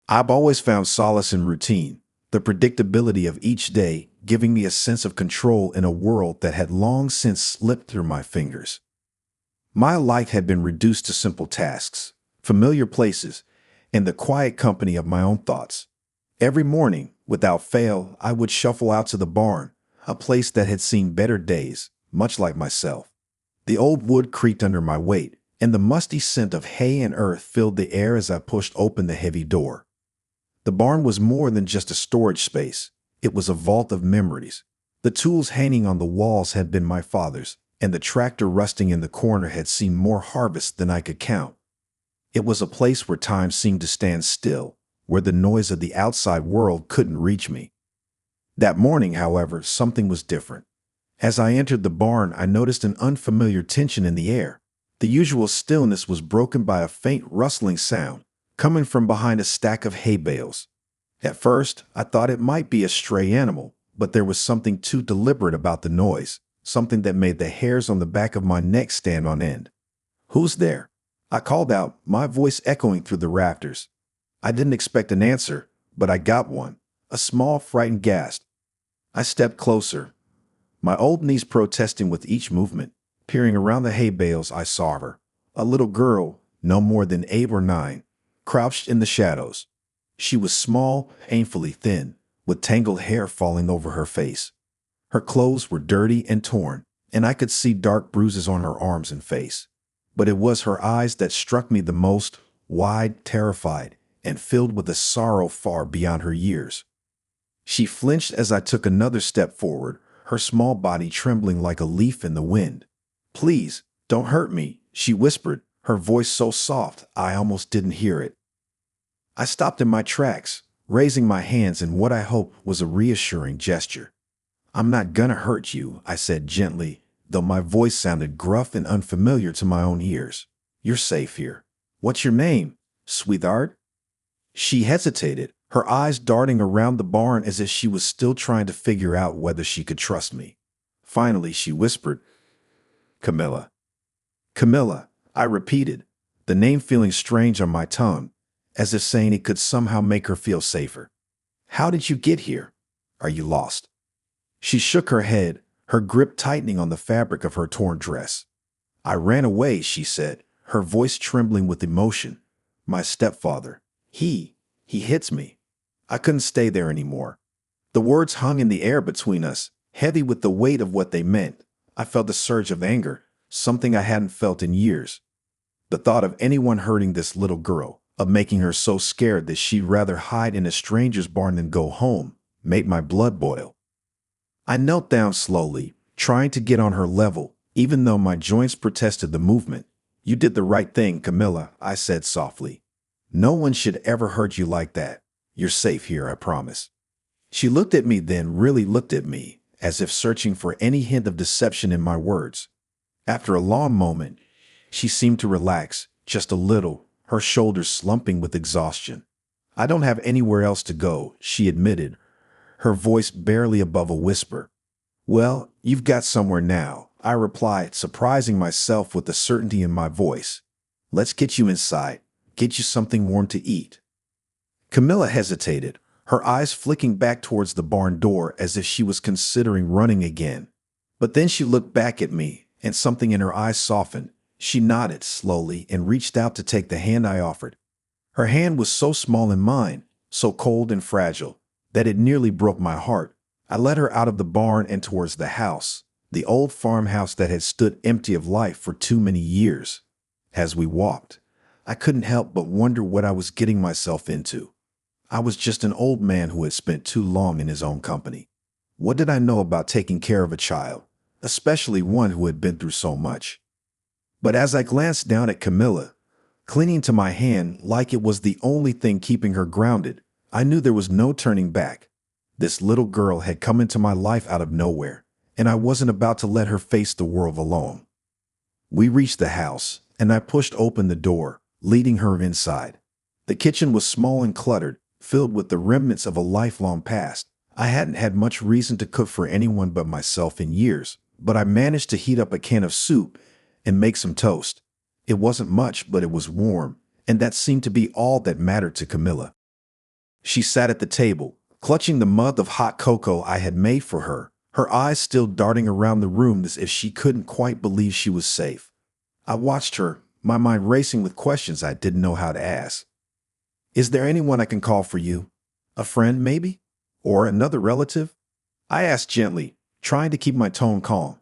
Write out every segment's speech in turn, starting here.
I've always found solace in routine, the predictability of each day giving me a sense of control in a world that had long since slipped through my fingers. My life had been reduced to simple tasks, familiar places, and the quiet company of my own thoughts. Every morning, without fail, I would shuffle out to the barn, a place that had seen better days, much like myself. The old wood creaked under my weight, and the musty scent of hay and earth filled the air as I pushed open the heavy door. The barn was more than just a storage space. It was a vault of memories. The tools hanging on the walls had been my father's, and the tractor rusting in the corner had seen more harvests than I could count. It was a place where time seemed to stand still, where the noise of the outside world couldn't reach me. That morning, however, something was different. As I entered the barn, I noticed an unfamiliar tension in the air. The usual stillness was broken by a faint rustling sound, coming from behind a stack of hay bales. At first, I thought it might be a stray animal, but there was something too deliberate about the noise, something that made the hairs on the back of my neck stand on end. "Who's there?" I called out, my voice echoing through the rafters. I didn't expect an answer, but I got one, a small, frightened gasp. I stepped closer, my old knees protesting with each movement. Peering around the hay bales, I saw her, a little girl, no more than 8 or 9, crouched in the shadows. She was small, painfully thin, with tangled hair falling over her face. Her clothes were dirty and torn, and I could see dark bruises on her arms and face. But it was her eyes that struck me the most, wide, terrified, and filled with a sorrow far beyond her years. She flinched as I took another step forward, her small body trembling like a leaf in the wind. "Please, don't hurt me," she whispered, her voice so soft I almost didn't hear it. I stopped in my tracks, raising my hands in what I hoped was a reassuring gesture. "I'm not gonna hurt you," I said gently, though my voice sounded gruff and unfamiliar to my own ears. "You're safe here. What's your name, sweetheart?" She hesitated, her eyes darting around the barn as if she was still trying to figure out whether she could trust me. Finally, she whispered, "Camilla." "Camilla," I repeated, the name feeling strange on my tongue, as if saying it could somehow make her feel safer. "How did you get here? Are you lost?" She shook her head, her grip tightening on the fabric of her torn dress. "I ran away," she said, her voice trembling with emotion. "My stepfather, he hits me. I couldn't stay there anymore." The words hung in the air between us, heavy with the weight of what they meant. I felt a surge of anger, something I hadn't felt in years. The thought of anyone hurting this little girl, of making her so scared that she'd rather hide in a stranger's barn than go home, made my blood boil. I knelt down slowly, trying to get on her level, even though my joints protested the movement. "You did the right thing, Camilla," I said softly. "No one should ever hurt you like that. You're safe here, I promise." She looked at me, then really looked at me, as if searching for any hint of deception in my words. After a long moment, she seemed to relax, just a little, her shoulders slumping with exhaustion. "I don't have anywhere else to go," she admitted, her voice barely above a whisper. "Well, you've got somewhere now," I replied, surprising myself with the certainty in my voice. "Let's get you inside, get you something warm to eat." Camilla hesitated, her eyes flicking back towards the barn door as if she was considering running again. But then she looked back at me, and something in her eyes softened. She nodded slowly and reached out to take the hand I offered. Her hand was so small in mine, so cold and fragile, that it nearly broke my heart. I led her out of the barn and towards the house, the old farmhouse that had stood empty of life for too many years. As we walked, I couldn't help but wonder what I was getting myself into. I was just an old man who had spent too long in his own company. What did I know about taking care of a child, especially one who had been through so much? But as I glanced down at Camilla, clinging to my hand like it was the only thing keeping her grounded, I knew there was no turning back. This little girl had come into my life out of nowhere, and I wasn't about to let her face the world alone. We reached the house, and I pushed open the door, leading her inside. The kitchen was small and cluttered, filled with the remnants of a lifelong past. I hadn't had much reason to cook for anyone but myself in years, but I managed to heat up a can of soup and make some toast. It wasn't much, but it was warm, and that seemed to be all that mattered to Camilla. She sat at the table, clutching the mug of hot cocoa I had made for her, her eyes still darting around the room as if she couldn't quite believe she was safe. I watched her, my mind racing with questions I didn't know how to ask. Is there anyone I can call for you? A friend, maybe? Or another relative? I asked gently, trying to keep my tone calm.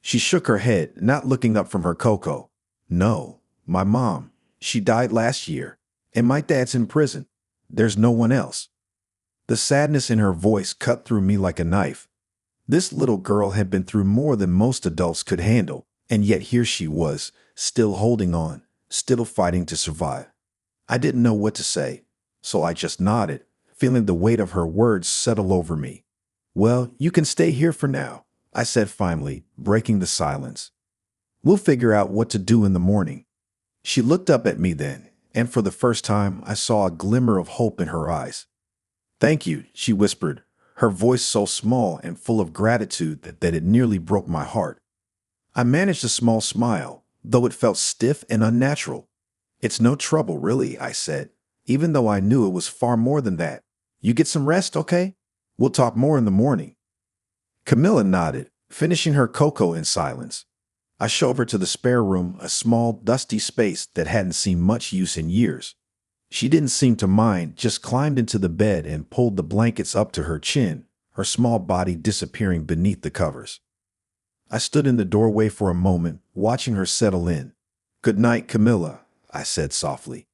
She shook her head, not looking up from her cocoa. No, my mom. She died last year, and my dad's in prison. There's no one else. The sadness in her voice cut through me like a knife. This little girl had been through more than most adults could handle, and yet here she was, still holding on, still fighting to survive. I didn't know what to say, so I just nodded, feeling the weight of her words settle over me. Well, you can stay here for now, I said finally, breaking the silence. We'll figure out what to do in the morning. She looked up at me then, and for the first time I saw a glimmer of hope in her eyes. Thank you, she whispered, her voice so small and full of gratitude that it nearly broke my heart. I managed a small smile, though it felt stiff and unnatural. It's no trouble, really, I said, even though I knew it was far more than that. You get some rest, okay? We'll talk more in the morning. Camilla nodded, finishing her cocoa in silence. I shoved her to the spare room, a small, dusty space that hadn't seen much use in years. She didn't seem to mind, just climbed into the bed and pulled the blankets up to her chin, her small body disappearing beneath the covers. I stood in the doorway for a moment, watching her settle in. Good night, Camilla, I said softly.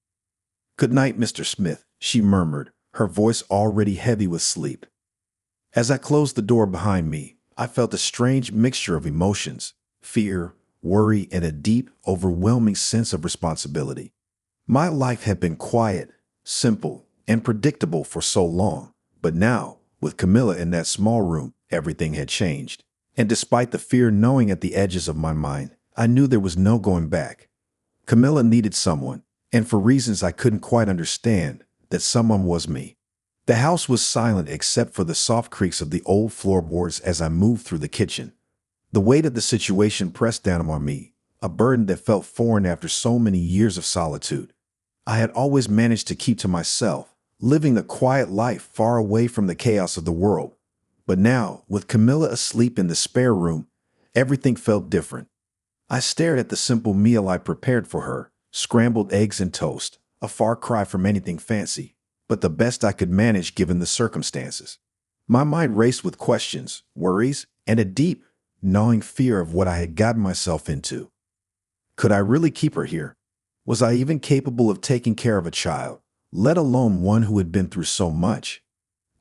Good night, Mr. Smith, she murmured, her voice already heavy with sleep. As I closed the door behind me, I felt a strange mixture of emotions, fear, worry, and a deep, overwhelming sense of responsibility. My life had been quiet, simple, and predictable for so long, but now, with Camilla in that small room, everything had changed. And despite the fear gnawing at the edges of my mind, I knew there was no going back. Camilla needed someone, and for reasons I couldn't quite understand, that someone was me. The house was silent except for the soft creaks of the old floorboards as I moved through the kitchen. The weight of the situation pressed down on me, a burden that felt foreign after so many years of solitude. I had always managed to keep to myself, living a quiet life far away from the chaos of the world. But now, with Camilla asleep in the spare room, everything felt different. I stared at the simple meal I prepared for her, scrambled eggs and toast, a far cry from anything fancy, but the best I could manage given the circumstances. My mind raced with questions, worries, and a deep, gnawing fear of what I had gotten myself into. Could I really keep her here? Was I even capable of taking care of a child, let alone one who had been through so much?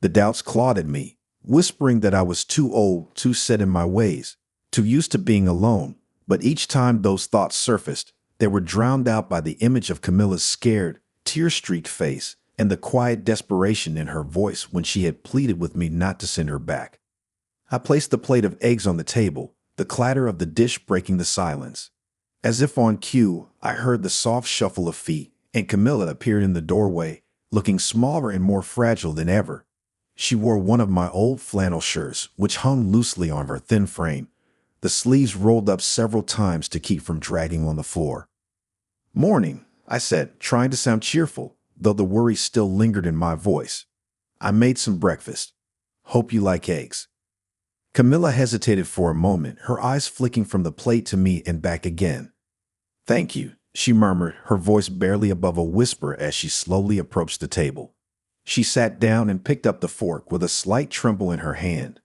The doubts clawed at me, whispering that I was too old, too set in my ways, too used to being alone, but each time those thoughts surfaced, they were drowned out by the image of Camilla's scared, tear-streaked face and the quiet desperation in her voice when she had pleaded with me not to send her back. I placed the plate of eggs on the table, the clatter of the dish breaking the silence. As if on cue, I heard the soft shuffle of feet, and Camilla appeared in the doorway, looking smaller and more fragile than ever. She wore one of my old flannel shirts, which hung loosely on her thin frame, the sleeves rolled up several times to keep from dragging on the floor. Morning, I said, trying to sound cheerful, though the worry still lingered in my voice. I made some breakfast. Hope you like eggs. Camilla hesitated for a moment, her eyes flicking from the plate to me and back again. Thank you, she murmured, her voice barely above a whisper as she slowly approached the table. She sat down and picked up the fork with a slight tremble in her hand.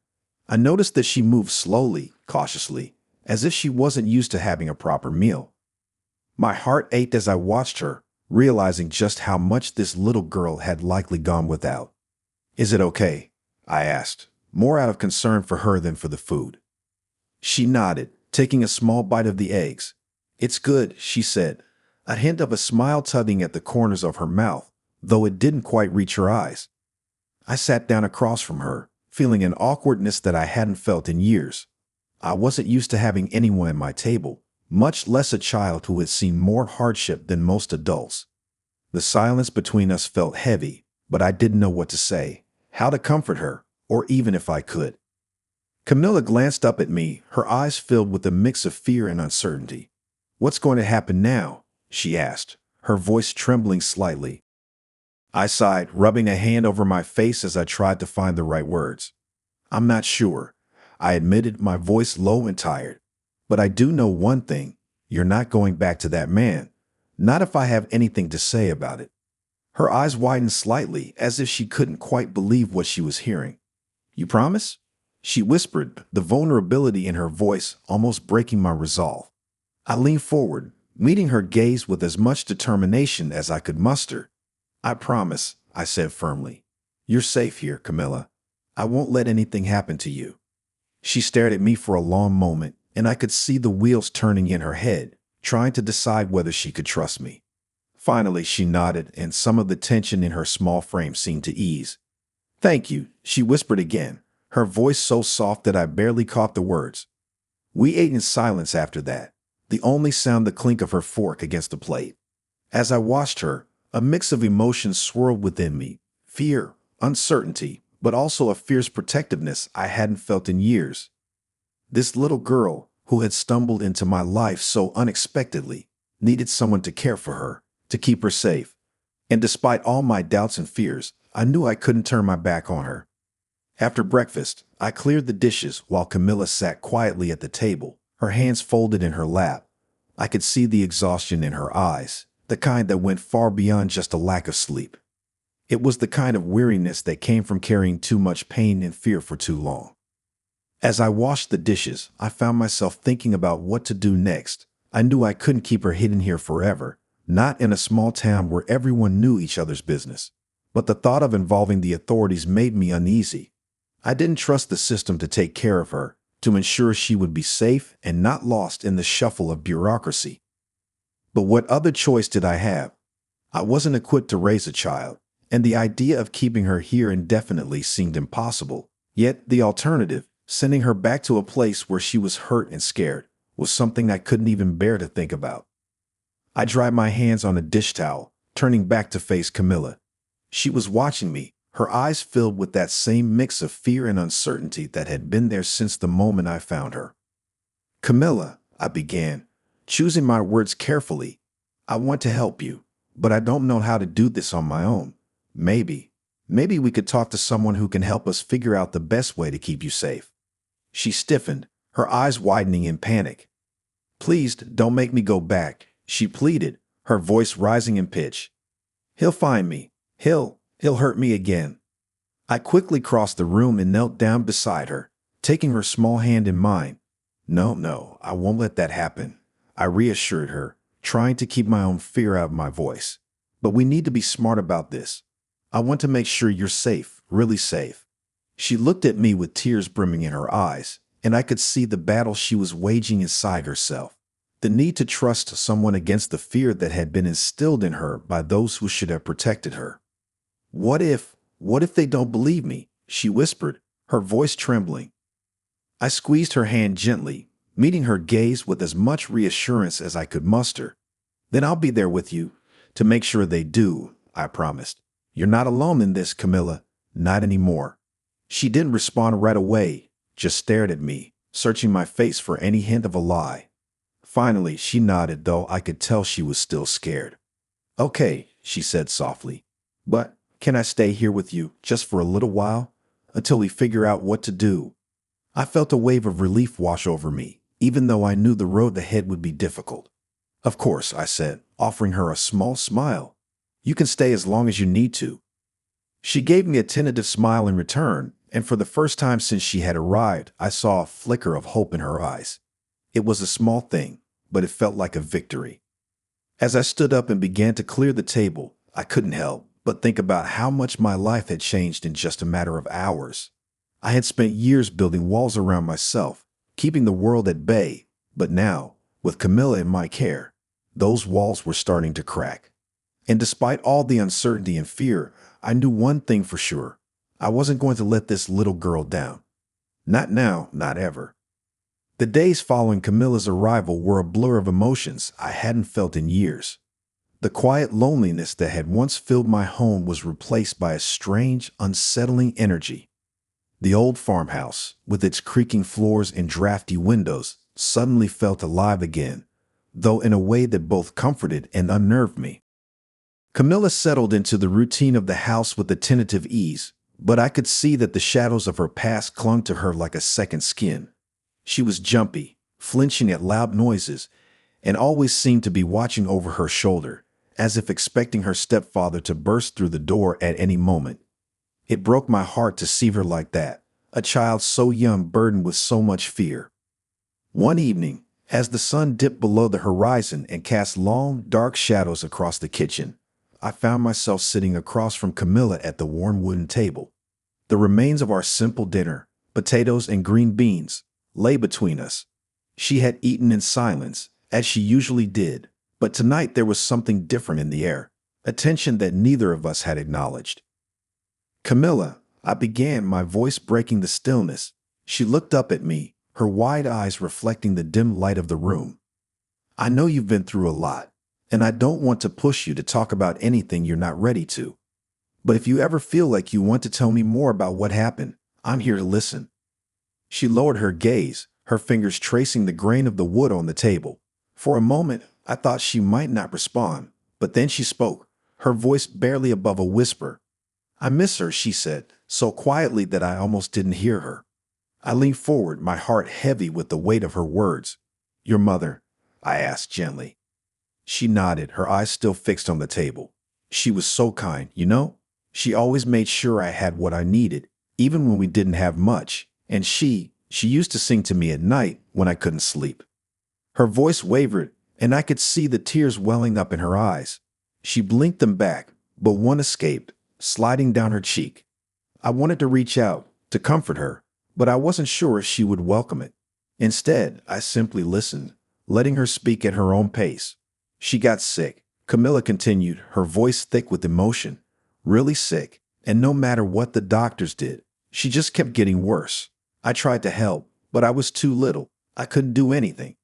I noticed that she moved slowly, cautiously, as if she wasn't used to having a proper meal. My heart ached as I watched her, realizing just how much this little girl had likely gone without. Is it okay? I asked, more out of concern for her than for the food. She nodded, taking a small bite of the eggs. It's good, she said, a hint of a smile tugging at the corners of her mouth, though it didn't quite reach her eyes. I sat down across from her, feeling an awkwardness that I hadn't felt in years. I wasn't used to having anyone at my table, much less a child who had seen more hardship than most adults. The silence between us felt heavy, but I didn't know what to say, how to comfort her, or even if I could. Camilla glanced up at me, her eyes filled with a mix of fear and uncertainty. What's going to happen now? She asked, her voice trembling slightly. I sighed, rubbing a hand over my face as I tried to find the right words. I'm not sure, I admitted, my voice low and tired. But I do know one thing. You're not going back to that man. Not if I have anything to say about it. Her eyes widened slightly, as if she couldn't quite believe what she was hearing. You promise? She whispered, the vulnerability in her voice almost breaking my resolve. I leaned forward, meeting her gaze with as much determination as I could muster. I promise, I said firmly. You're safe here, Camilla. I won't let anything happen to you. She stared at me for a long moment, and I could see the wheels turning in her head, trying to decide whether she could trust me. Finally, she nodded, and some of the tension in her small frame seemed to ease. Thank you, she whispered again, her voice so soft that I barely caught the words. We ate in silence after that, the only sound the clink of her fork against the plate. As I watched her, a mix of emotions swirled within me, fear, uncertainty, but also a fierce protectiveness I hadn't felt in years. This little girl, who had stumbled into my life so unexpectedly, needed someone to care for her, to keep her safe. And despite all my doubts and fears, I knew I couldn't turn my back on her. After breakfast, I cleared the dishes while Camilla sat quietly at the table, her hands folded in her lap. I could see the exhaustion in her eyes, the kind that went far beyond just a lack of sleep. It was the kind of weariness that came from carrying too much pain and fear for too long. As I washed the dishes, I found myself thinking about what to do next. I knew I couldn't keep her hidden here forever, not in a small town where everyone knew each other's business. But the thought of involving the authorities made me uneasy. I didn't trust the system to take care of her, to ensure she would be safe and not lost in the shuffle of bureaucracy. But what other choice did I have? I wasn't equipped to raise a child, and the idea of keeping her here indefinitely seemed impossible. Yet the alternative, sending her back to a place where she was hurt and scared, was something I couldn't even bear to think about. I dried my hands on a dish towel, turning back to face Camilla. She was watching me, her eyes filled with that same mix of fear and uncertainty that had been there since the moment I found her. Camilla, I began, choosing my words carefully. I want to help you, but I don't know how to do this on my own. Maybe we could talk to someone who can help us figure out the best way to keep you safe. She stiffened, her eyes widening in panic. Please don't make me go back, she pleaded, her voice rising in pitch. He'll find me. He'll hurt me again. I quickly crossed the room and knelt down beside her, taking her small hand in mine. No, I won't let that happen, I reassured her, trying to keep my own fear out of my voice. But we need to be smart about this. I want to make sure you're safe, really safe. She looked at me with tears brimming in her eyes, and I could see the battle she was waging inside herself. The need to trust someone against the fear that had been instilled in her by those who should have protected her. What if they don't believe me? She whispered, her voice trembling. I squeezed her hand gently, meeting her gaze with as much reassurance as I could muster. Then I'll be there with you, to make sure they do, I promised. You're not alone in this, Camilla. Not anymore. She didn't respond right away, just stared at me, searching my face for any hint of a lie. Finally, she nodded, though I could tell she was still scared. Okay, she said softly. But can I stay here with you just for a little while, until we figure out what to do? I felt a wave of relief wash over me, even though I knew the road ahead would be difficult. Of course, I said, offering her a small smile. You can stay as long as you need to. She gave me a tentative smile in return, and for the first time since she had arrived, I saw a flicker of hope in her eyes. It was a small thing, but it felt like a victory. As I stood up and began to clear the table, I couldn't help but think about how much my life had changed in just a matter of hours. I had spent years building walls around myself, keeping the world at bay, but now, with Camilla in my care, those walls were starting to crack. And despite all the uncertainty and fear, I knew one thing for sure. I wasn't going to let this little girl down. Not now, not ever. The days following Camilla's arrival were a blur of emotions I hadn't felt in years. The quiet loneliness that had once filled my home was replaced by a strange, unsettling energy. The old farmhouse, with its creaking floors and drafty windows, suddenly felt alive again, though in a way that both comforted and unnerved me. Camilla settled into the routine of the house with a tentative ease, but I could see that the shadows of her past clung to her like a second skin. She was jumpy, flinching at loud noises, and always seemed to be watching over her shoulder, as if expecting her stepfather to burst through the door at any moment. It broke my heart to see her like that, a child so young burdened with so much fear. One evening, as the sun dipped below the horizon and cast long, dark shadows across the kitchen, I found myself sitting across from Camilla at the worn wooden table. The remains of our simple dinner, potatoes and green beans, lay between us. She had eaten in silence, as she usually did, but tonight there was something different in the air, a tension that neither of us had acknowledged. "Camilla," I began, my voice breaking the stillness. She looked up at me, her wide eyes reflecting the dim light of the room. "I know you've been through a lot, and I don't want to push you to talk about anything you're not ready to. But if you ever feel like you want to tell me more about what happened, I'm here to listen." She lowered her gaze, her fingers tracing the grain of the wood on the table. For a moment, I thought she might not respond, but then she spoke, her voice barely above a whisper. "I miss her," she said, so quietly that I almost didn't hear her. I leaned forward, my heart heavy with the weight of her words. "Your mother?" I asked gently. She nodded, her eyes still fixed on the table. "She was so kind, you know? She always made sure I had what I needed, even when we didn't have much. And she used to sing to me at night when I couldn't sleep." Her voice wavered, and I could see the tears welling up in her eyes. She blinked them back, but one escaped, sliding down her cheek. I wanted to reach out, to comfort her, but I wasn't sure if she would welcome it. Instead, I simply listened, letting her speak at her own pace. "She got sick," Camilla continued, her voice thick with emotion. "Really sick, and no matter what the doctors did, she just kept getting worse. I tried to help, but I was too little. I couldn't do anything."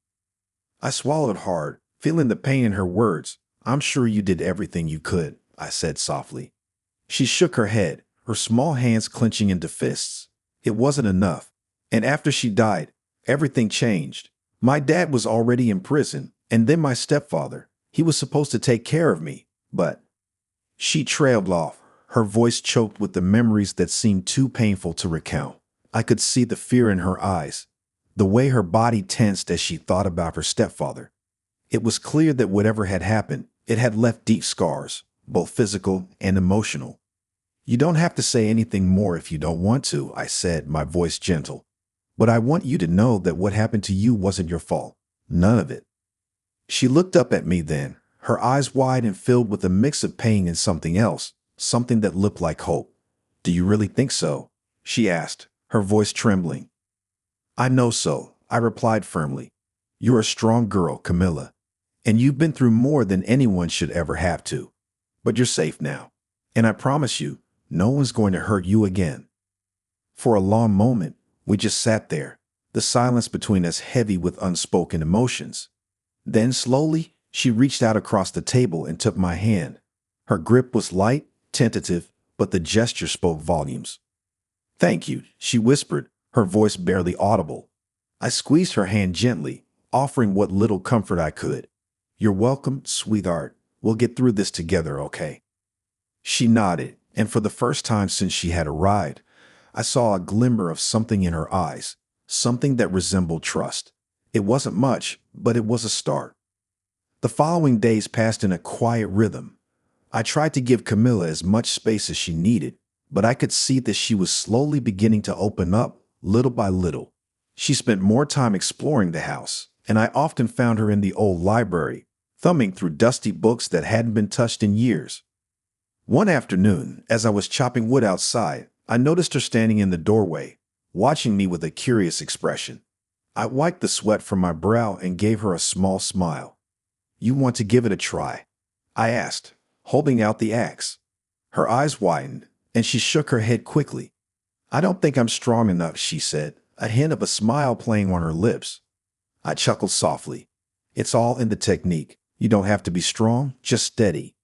I swallowed hard, feeling the pain in her words. "I'm sure you did everything you could," I said softly. She shook her head, her small hands clenching into fists. "It wasn't enough. And after she died, everything changed. My dad was already in prison, and then my stepfather. He was supposed to take care of me, but—" She trailed off, her voice choked with the memories that seemed too painful to recount. I could see the fear in her eyes, the way her body tensed as she thought about her stepfather. It was clear that whatever had happened, it had left deep scars, both physical and emotional. "You don't have to say anything more if you don't want to," I said, my voice gentle. "But I want you to know that what happened to you wasn't your fault. None of it." She looked up at me then, her eyes wide and filled with a mix of pain and something else, something that looked like hope. "Do you really think so?" she asked, her voice trembling. "I know so," I replied firmly. "You're a strong girl, Camilla, and you've been through more than anyone should ever have to. But you're safe now, and I promise you, no one's going to hurt you again." For a long moment, we just sat there, the silence between us heavy with unspoken emotions. Then slowly, she reached out across the table and took my hand. Her grip was light, tentative, but the gesture spoke volumes. "Thank you," she whispered, her voice barely audible. I squeezed her hand gently, offering what little comfort I could. "You're welcome, sweetheart. We'll get through this together, okay?" She nodded, and for the first time since she had arrived, I saw a glimmer of something in her eyes, something that resembled trust. It wasn't much, but it was a start. The following days passed in a quiet rhythm. I tried to give Camilla as much space as she needed, but I could see that she was slowly beginning to open up, little by little. She spent more time exploring the house, and I often found her in the old library, thumbing through dusty books that hadn't been touched in years. One afternoon, as I was chopping wood outside, I noticed her standing in the doorway, watching me with a curious expression. I wiped the sweat from my brow and gave her a small smile. "You want to give it a try?" I asked, holding out the axe. Her eyes widened, and she shook her head quickly. "I don't think I'm strong enough," she said, a hint of a smile playing on her lips. I chuckled softly. "It's all in the technique. You don't have to be strong, just steady."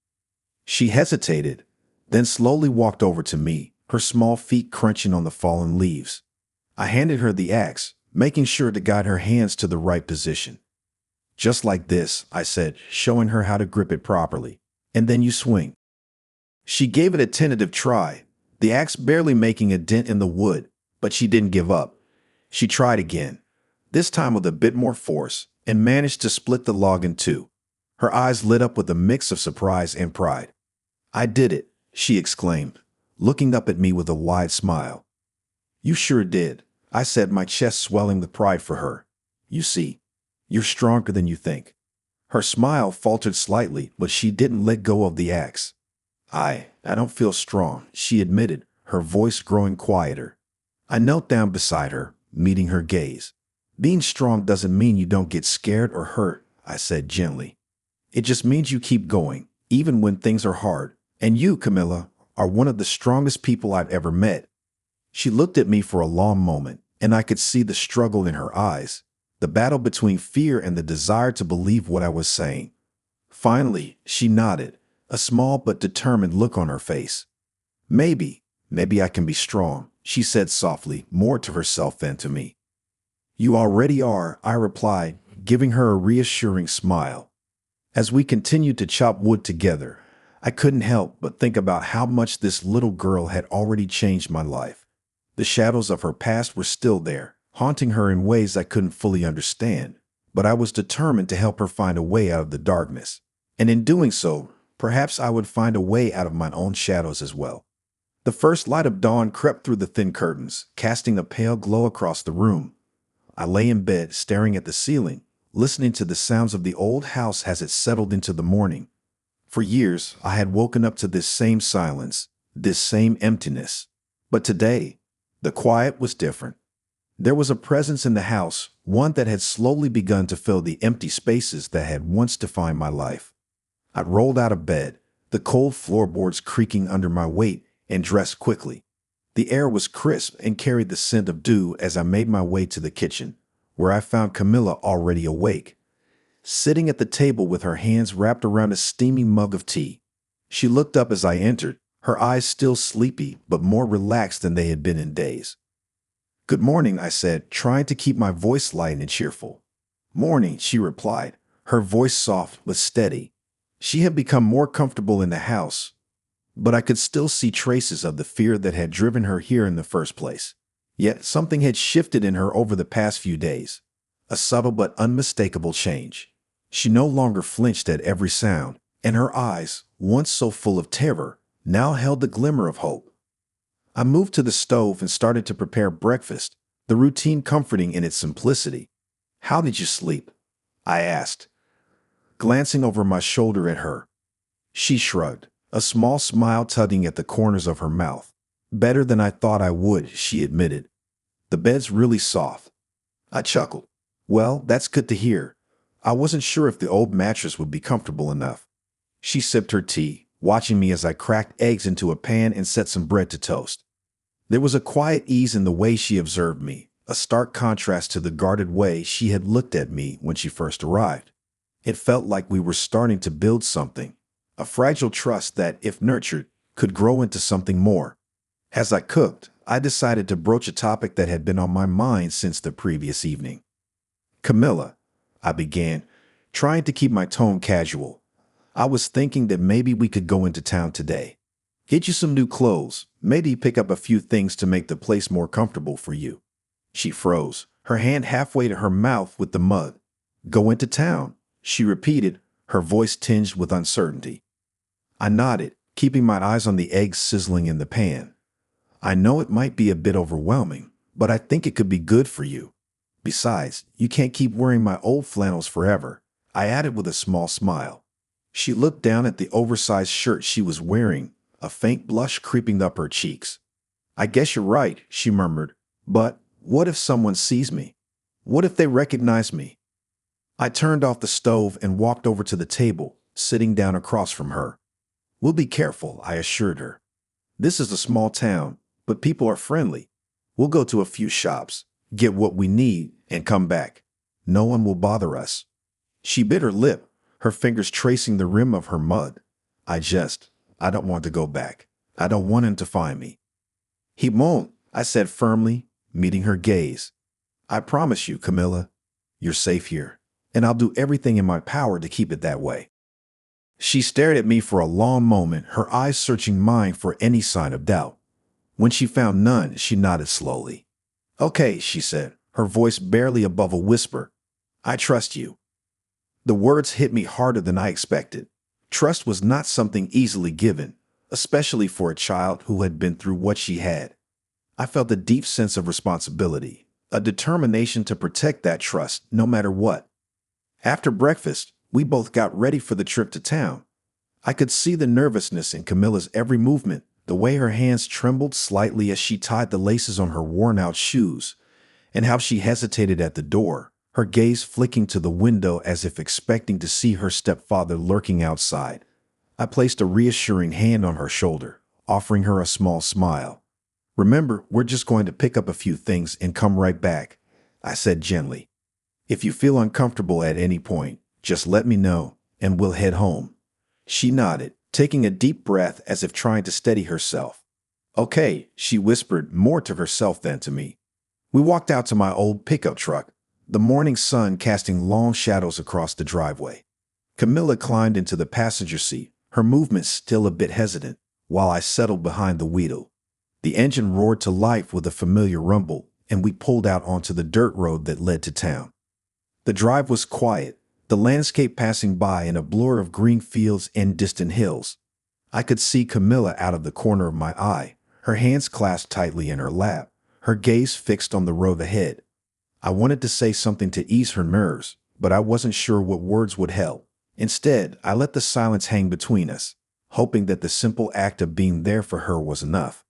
She hesitated, then slowly walked over to me, her small feet crunching on the fallen leaves. I handed her the axe, making sure to guide her hands to the right position. "Just like this," I said, showing her how to grip it properly. and then you swing. She gave it a tentative try, the axe barely making a dent in the wood, but she didn't give up. She tried again, this time with a bit more force, and managed to split the log in two. Her eyes lit up with a mix of surprise and pride. "I did it," she exclaimed, looking up at me with a wide smile. "You sure did," I said, my chest swelling with pride for her. "You see, you're stronger than you think." Her smile faltered slightly, but she didn't let go of the axe. I don't feel strong," she admitted, her voice growing quieter. I knelt down beside her, meeting her gaze. "Being strong doesn't mean you don't get scared or hurt," I said gently. "It just means you keep going, even when things are hard. And you, Camilla, are one of the strongest people I've ever met." She looked at me for a long moment, and I could see the struggle in her eyes, the battle between fear and the desire to believe what I was saying. Finally, she nodded, a small but determined look on her face. Maybe I can be strong," she said softly, more to herself than to me. "You already are," I replied, giving her a reassuring smile. As we continued to chop wood together, I couldn't help but think about how much this little girl had already changed my life. The shadows of her past were still there, haunting her in ways I couldn't fully understand, but I was determined to help her find a way out of the darkness. And in doing so, perhaps I would find a way out of my own shadows as well. The first light of dawn crept through the thin curtains, casting a pale glow across the room. I lay in bed, staring at the ceiling, listening to the sounds of the old house as it settled into the morning. For years, I had woken up to this same silence, this same emptiness. But today, the quiet was different. There was a presence in the house, one that had slowly begun to fill the empty spaces that had once defined my life. I rolled out of bed, the cold floorboards creaking under my weight, and dressed quickly. The air was crisp and carried the scent of dew as I made my way to the kitchen, where I found Camilla already awake, sitting at the table with her hands wrapped around a steaming mug of tea. She looked up as I entered, her eyes still sleepy but more relaxed than they had been in days. "Good morning," I said, trying to keep my voice light and cheerful. "Morning," she replied, her voice soft but steady. She had become more comfortable in the house, but I could still see traces of the fear that had driven her here in the first place. Yet something had shifted in her over the past few days, a subtle but unmistakable change. She no longer flinched at every sound, and her eyes, once so full of terror, now held the glimmer of hope. I moved to the stove and started to prepare breakfast, the routine comforting in its simplicity. "How did you sleep?" I asked, glancing over my shoulder at her. She shrugged, a small smile tugging at the corners of her mouth. "Better than I thought I would," she admitted. "The bed's really soft." I chuckled. "Well, that's good to hear. I wasn't sure if the old mattress would be comfortable enough." She sipped her tea, watching me as I cracked eggs into a pan and set some bread to toast. There was a quiet ease in the way she observed me, a stark contrast to the guarded way she had looked at me when she first arrived. It felt like we were starting to build something, a fragile trust that, if nurtured, could grow into something more. As I cooked, I decided to broach a topic that had been on my mind since the previous evening. "Camilla," I began, trying to keep my tone casual. "I was thinking that maybe we could go into town today. Get you some new clothes, maybe pick up a few things to make the place more comfortable for you." She froze, her hand halfway to her mouth with the mug. "Go into town," she repeated, her voice tinged with uncertainty. I nodded, keeping my eyes on the eggs sizzling in the pan. "I know it might be a bit overwhelming, but I think it could be good for you. Besides, you can't keep wearing my old flannels forever," I added with a small smile. She looked down at the oversized shirt she was wearing, a faint blush creeping up her cheeks. "I guess you're right," she murmured. "But what if someone sees me? What if they recognize me?" I turned off the stove and walked over to the table, sitting down across from her. "We'll be careful," I assured her. "This is a small town, but people are friendly. We'll go to a few shops, get what we need, and come back. No one will bother us." She bit her lip, her fingers tracing the rim of her mug. I don't want to go back. I don't want him to find me." "He won't," I said firmly, meeting her gaze. "I promise you, Camilla, you're safe here, and I'll do everything in my power to keep it that way." She stared at me for a long moment, her eyes searching mine for any sign of doubt. When she found none, she nodded slowly. "Okay," she said, her voice barely above a whisper. "I trust you." The words hit me harder than I expected. Trust was not something easily given, especially for a child who had been through what she had. I felt a deep sense of responsibility, a determination to protect that trust no matter what. After breakfast, we both got ready for the trip to town. I could see the nervousness in Camilla's every movement, the way her hands trembled slightly as she tied the laces on her worn-out shoes, and how she hesitated at the door, her gaze flicking to the window as if expecting to see her stepfather lurking outside. I placed a reassuring hand on her shoulder, offering her a small smile. "Remember, we're just going to pick up a few things and come right back," I said gently. "If you feel uncomfortable at any point, just let me know, and we'll head home." She nodded, taking a deep breath as if trying to steady herself. "Okay," she whispered, more to herself than to me. We walked out to my old pickup truck, the morning sun casting long shadows across the driveway. Camilla climbed into the passenger seat, her movements still a bit hesitant, while I settled behind the wheel. The engine roared to life with a familiar rumble, and we pulled out onto the dirt road that led to town. The drive was quiet, the landscape passing by in a blur of green fields and distant hills. I could see Camilla out of the corner of my eye, her hands clasped tightly in her lap, her gaze fixed on the road ahead. I wanted to say something to ease her nerves, but I wasn't sure what words would help. Instead, I let the silence hang between us, hoping that the simple act of being there for her was enough.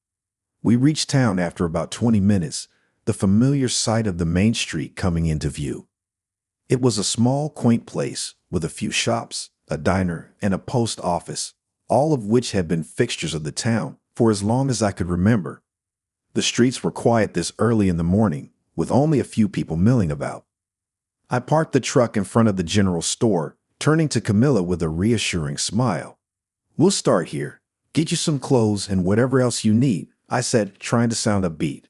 We reached town after about 20 minutes, the familiar sight of the main street coming into view. It was a small, quaint place with a few shops, a diner, and a post office, all of which had been fixtures of the town for as long as I could remember. The streets were quiet this early in the morning, with only a few people milling about. I parked the truck in front of the general store, turning to Camilla with a reassuring smile. "We'll start here. Get you some clothes and whatever else you need," I said, trying to sound upbeat.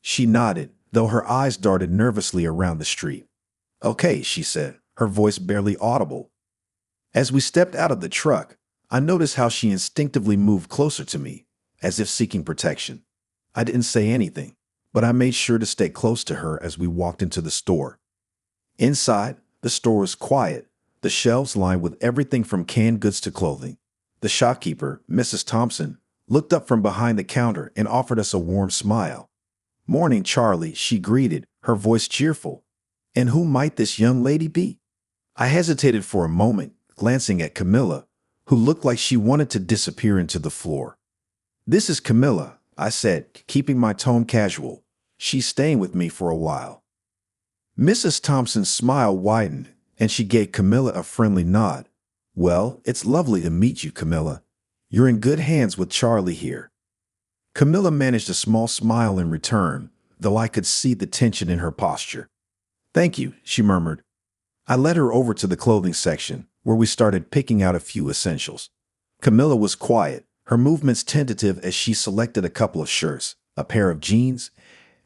She nodded, though her eyes darted nervously around the street. "Okay," she said, her voice barely audible. As we stepped out of the truck, I noticed how she instinctively moved closer to me, as if seeking protection. I didn't say anything, but I made sure to stay close to her as we walked into the store. Inside, the store was quiet, the shelves lined with everything from canned goods to clothing. The shopkeeper, Mrs. Thompson, looked up from behind the counter and offered us a warm smile. "Morning, Charlie," she greeted, her voice cheerful. "And who might this young lady be?" I hesitated for a moment, glancing at Camilla, who looked like she wanted to disappear into the floor. "This is Camilla," I said, keeping my tone casual. "She's staying with me for a while." Mrs. Thompson's smile widened, and she gave Camilla a friendly nod. "Well, it's lovely to meet you, Camilla. You're in good hands with Charlie here." Camilla managed a small smile in return, though I could see the tension in her posture. "Thank you," she murmured. I led her over to the clothing section, where we started picking out a few essentials. Camilla was quiet, her movements tentative as she selected a couple of shirts, a pair of jeans,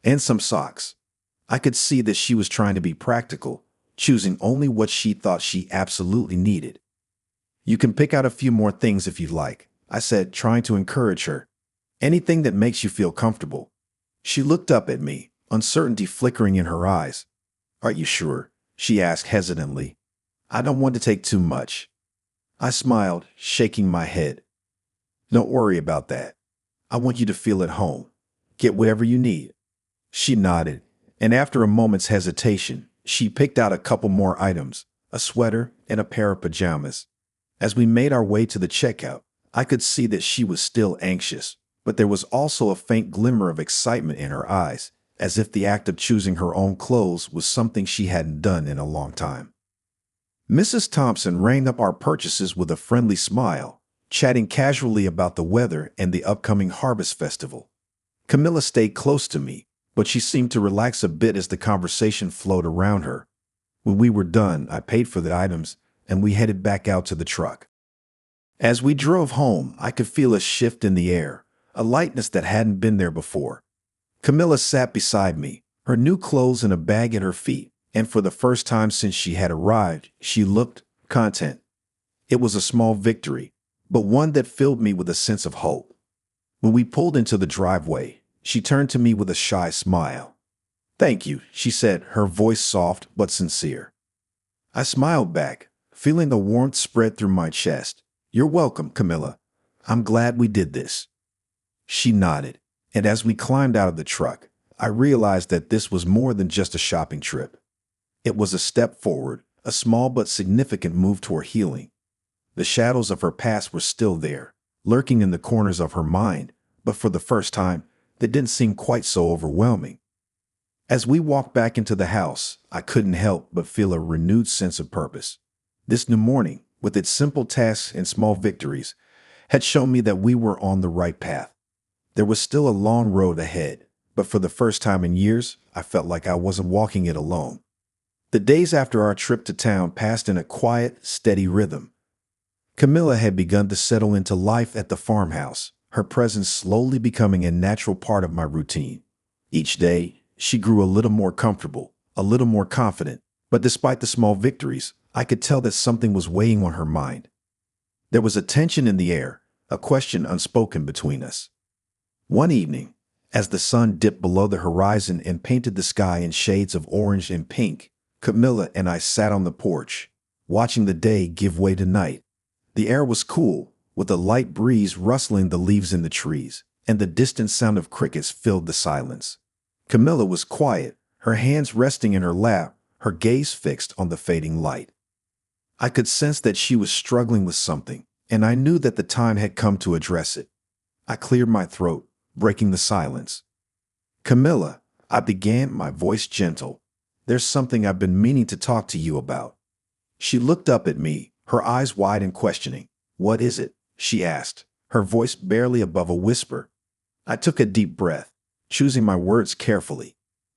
and some socks. I could see that she was trying to be practical, choosing only what she thought she absolutely needed. "You can pick out a few more things if you'd like," I said, trying to encourage her. "Anything that makes you feel comfortable." She looked up at me, uncertainty flickering in her eyes. "Are you sure?" she asked hesitantly. "I don't want to take too much." I smiled, shaking my head. "Don't worry about that. I want you to feel at home. Get whatever you need." She nodded, and after a moment's hesitation, she picked out a couple more items, a sweater and a pair of pajamas. As we made our way to the checkout, I could see that she was still anxious, but there was also a faint glimmer of excitement in her eyes, as if the act of choosing her own clothes was something she hadn't done in a long time. Mrs. Thompson rang up our purchases with a friendly smile, chatting casually about the weather and the upcoming harvest festival. Camilla stayed close to me, but she seemed to relax a bit as the conversation flowed around her. When we were done, I paid for the items, and we headed back out to the truck. As we drove home, I could feel a shift in the air, a lightness that hadn't been there before. Camilla sat beside me, her new clothes and a bag at her feet, and for the first time since she had arrived, she looked content. It was a small victory, but one that filled me with a sense of hope. When we pulled into the driveway, she turned to me with a shy smile. "Thank you," she said, her voice soft but sincere. I smiled back, feeling the warmth spread through my chest. "You're welcome, Camilla. I'm glad we did this." She nodded, and as we climbed out of the truck, I realized that this was more than just a shopping trip. It was a step forward, a small but significant move toward healing. The shadows of her past were still there, lurking in the corners of her mind, but for the first time, they didn't seem quite so overwhelming. As we walked back into the house, I couldn't help but feel a renewed sense of purpose. This new morning, with its simple tasks and small victories, had shown me that we were on the right path. There was still a long road ahead, but for the first time in years, I felt like I wasn't walking it alone. The days after our trip to town passed in a quiet, steady rhythm. Camilla had begun to settle into life at the farmhouse, her presence slowly becoming a natural part of my routine. Each day, she grew a little more comfortable, a little more confident, but despite the small victories, I could tell that something was weighing on her mind. There was a tension in the air, a question unspoken between us. One evening, as the sun dipped below the horizon and painted the sky in shades of orange and pink, Camilla and I sat on the porch, watching the day give way to night. The air was cool, with a light breeze rustling the leaves in the trees, and the distant sound of crickets filled the silence. Camilla was quiet, her hands resting in her lap, her gaze fixed on the fading light. I could sense that she was struggling with something, and I knew that the time had come to address it. I cleared my throat, breaking the silence. "Camilla," I began, my voice gentle, "there's something I've been meaning to talk to you about." She looked up at me, her eyes wide and questioning. "What is it?" she asked, her voice barely above a whisper. I took a deep breath, choosing my words carefully.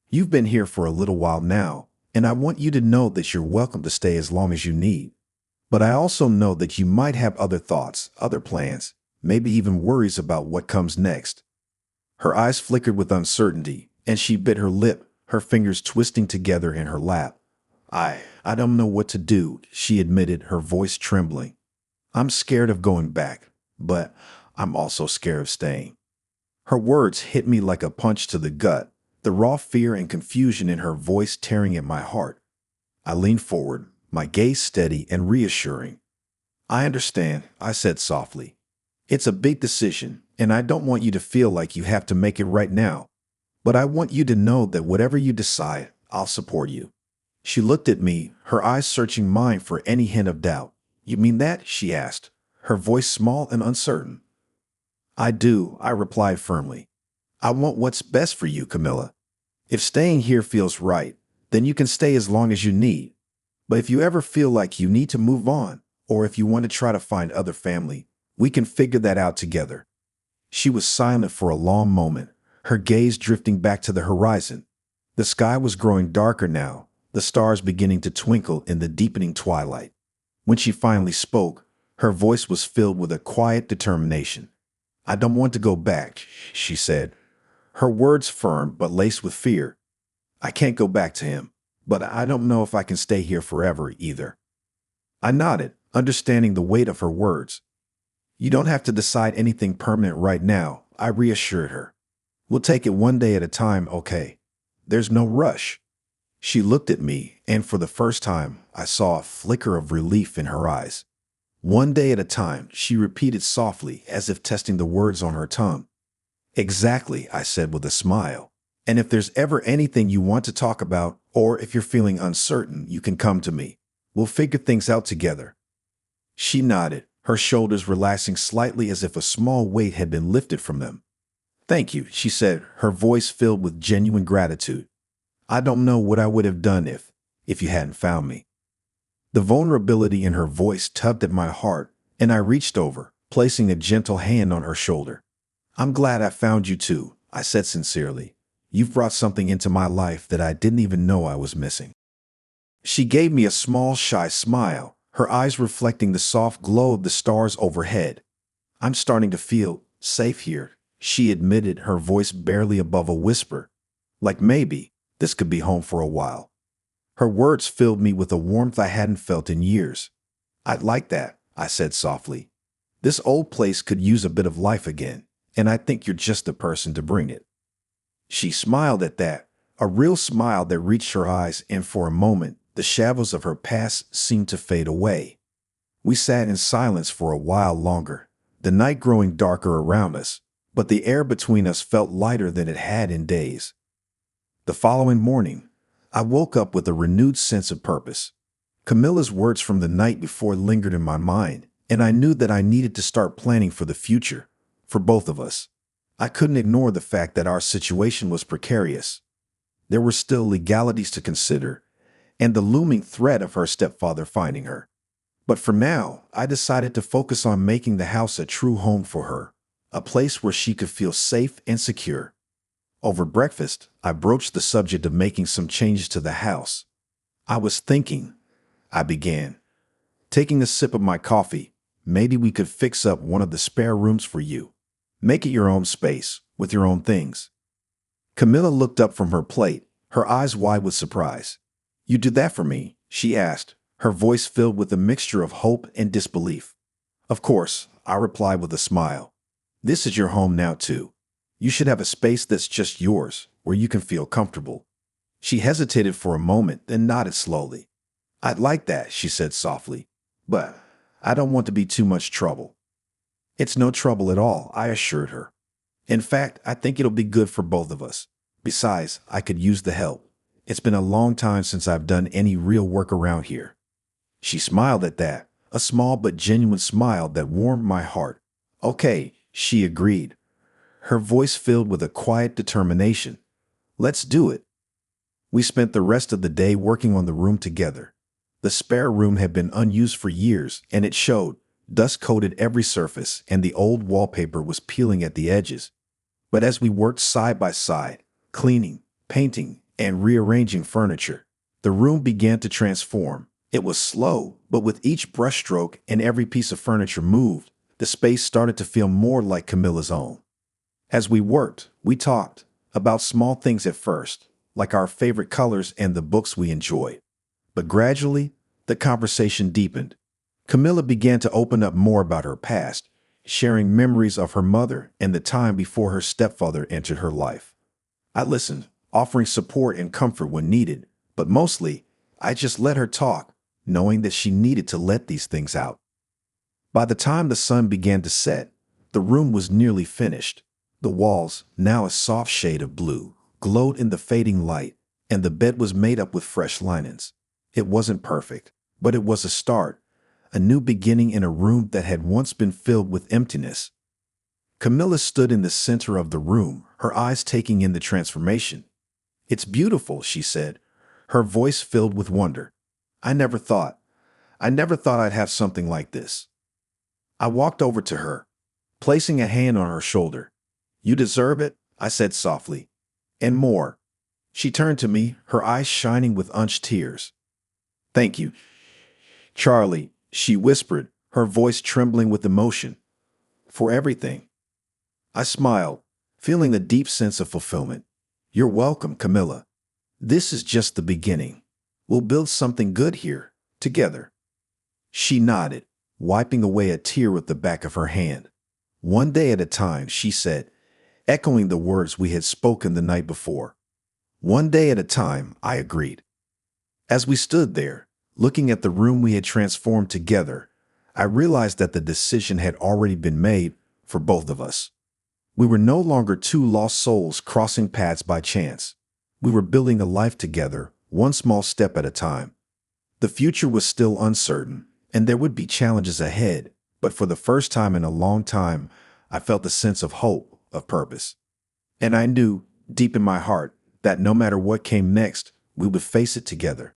"You've been here for a little while now, and I want you to know that you're welcome to stay as long as you need. But I also know that you might have other thoughts, other plans, maybe even worries about what comes next." Her eyes flickered with uncertainty, and she bit her lip, her fingers twisting together in her lap. I don't know what to do," she admitted, her voice trembling. "I'm scared of going back, but I'm also scared of staying." Her words hit me like a punch to the gut, the raw fear and confusion in her voice tearing at my heart. I leaned forward, my gaze steady and reassuring. "I understand," I said softly. "It's a big decision, and I don't want you to feel like you have to make it right now. But I want you to know that whatever you decide, I'll support you." She looked at me, her eyes searching mine for any hint of doubt. "You mean that?" she asked, her voice small and uncertain. "I do," I replied firmly. "I want what's best for you, Camilla. If staying here feels right, then you can stay as long as you need. But if you ever feel like you need to move on, or if you want to try to find other family, we can figure that out together." She was silent for a long moment, her gaze drifting back to the horizon. The sky was growing darker now, the stars beginning to twinkle in the deepening twilight. When she finally spoke, her voice was filled with a quiet determination. "I don't want to go back," she said, her words firm but laced with fear. "I can't go back to him, but I don't know if I can stay here forever either." I nodded, understanding the weight of her words. "You don't have to decide anything permanent right now," I reassured her. "We'll take it one day at a time, okay? There's no rush." She looked at me, and for the first time, I saw a flicker of relief in her eyes. "One day at a time," she repeated softly, as if testing the words on her tongue. "Exactly," I said with a smile. "And if there's ever anything you want to talk about, or if you're feeling uncertain, you can come to me. We'll figure things out together." She nodded, her shoulders relaxing slightly as if a small weight had been lifted from them. "Thank you," she said, her voice filled with genuine gratitude. "I don't know what I would have done if you hadn't found me." The vulnerability in her voice tugged at my heart, and I reached over, placing a gentle hand on her shoulder. "I'm glad I found you too," I said sincerely. "You've brought something into my life that I didn't even know I was missing." She gave me a small, shy smile, her eyes reflecting the soft glow of the stars overhead. "I'm starting to feel safe here," she admitted, her voice barely above a whisper. "Like maybe this could be home for a while." Her words filled me with a warmth I hadn't felt in years. "I'd like that," I said softly. This old place could use a bit of life again, and I think you're just the person to bring it. She smiled at that, a real smile that reached her eyes, and for a moment, the shadows of her past seemed to fade away. We sat in silence for a while longer, the night growing darker around us, but the air between us felt lighter than it had in days. The following morning, I woke up with a renewed sense of purpose. Camilla's words from the night before lingered in my mind, and I knew that I needed to start planning for the future, for both of us. I couldn't ignore the fact that our situation was precarious. There were still legalities to consider, and the looming threat of her stepfather finding her. But for now, I decided to focus on making the house a true home for her, a place where she could feel safe and secure. Over breakfast, I broached the subject of making some changes to the house. I was thinking, I began, taking a sip of my coffee, maybe we could fix up one of the spare rooms for you. Make it your own space, with your own things. Camilla looked up from her plate, her eyes wide with surprise. You do that for me? She asked, her voice filled with a mixture of hope and disbelief. Of course, I replied with a smile. This is your home now, too. You should have a space that's just yours, where you can feel comfortable. She hesitated for a moment, then nodded slowly. I'd like that, she said softly, but I don't want to be too much trouble. It's no trouble at all, I assured her. In fact, I think it'll be good for both of us. Besides, I could use the help. It's been a long time since I've done any real work around here. She smiled at that, a small but genuine smile that warmed my heart. Okay, she agreed, her voice filled with a quiet determination. Let's do it. We spent the rest of the day working on the room together. The spare room had been unused for years, and it showed. Dust coated every surface, and the old wallpaper was peeling at the edges. But as we worked side by side, cleaning, painting, and rearranging furniture, the room began to transform. It was slow, but with each brushstroke and every piece of furniture moved, the space started to feel more like Camilla's own. As we worked, we talked about small things at first, like our favorite colors and the books we enjoyed. But gradually, the conversation deepened. Camilla began to open up more about her past, sharing memories of her mother and the time before her stepfather entered her life. I listened, offering support and comfort when needed, but mostly, I just let her talk, knowing that she needed to let these things out. By the time the sun began to set, the room was nearly finished. The walls, now a soft shade of blue, glowed in the fading light, and the bed was made up with fresh linens. It wasn't perfect, but it was a start, a new beginning in a room that had once been filled with emptiness. Camilla stood in the center of the room, her eyes taking in the transformation. It's beautiful, she said, her voice filled with wonder. I never thought I'd have something like this. I walked over to her, placing a hand on her shoulder. You deserve it, I said softly. And more. She turned to me, her eyes shining with unshed tears. Thank you, Charlie, she whispered, her voice trembling with emotion. For everything. I smiled, feeling a deep sense of fulfillment. You're welcome, Camilla. This is just the beginning. We'll build something good here, together. She nodded, wiping away a tear with the back of her hand. One day at a time, she said, echoing the words we had spoken the night before. One day at a time, I agreed. As we stood there, looking at the room we had transformed together, I realized that the decision had already been made for both of us. We were no longer two lost souls crossing paths by chance. We were building a life together, one small step at a time. The future was still uncertain, and there would be challenges ahead, but for the first time in a long time, I felt a sense of hope, of purpose. And I knew, deep in my heart, that no matter what came next, we would face it together.